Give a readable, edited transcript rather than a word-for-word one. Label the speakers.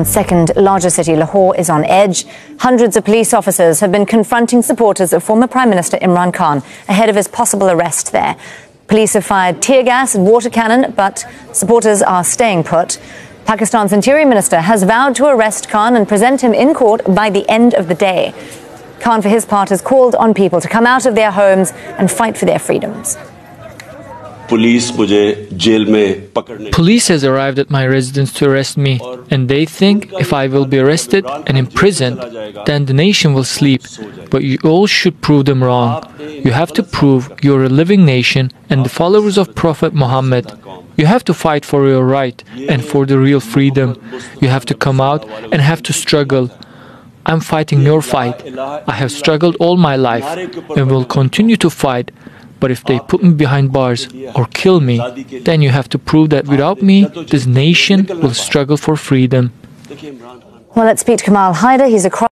Speaker 1: Second largest city, Lahore, is on edge. Hundreds of police officers have been confronting supporters of former Prime Minister Imran Khan ahead of his possible arrest there. Police have fired tear gas and water cannon, but supporters are staying put. Pakistan's Interior Minister has vowed to arrest Khan and present him in court by the end of the day. Khan, for his part, has called on people to come out of their homes and fight for their freedoms.
Speaker 2: Police
Speaker 3: has arrived at my residence to arrest me, and they think if I will be arrested and imprisoned, then the nation will sleep. But you all should prove them wrong. You have to prove you're a living nation and the followers of Prophet Muhammad. You have to fight for your right and for the real freedom. You have to come out and have to struggle. I'm fighting your fight. I have struggled all my life and will continue to fight. But if they put me behind bars or kill me, then you have to prove that without me, this nation will struggle for freedom.
Speaker 1: Well, let's speak to Kamal Haider. He's across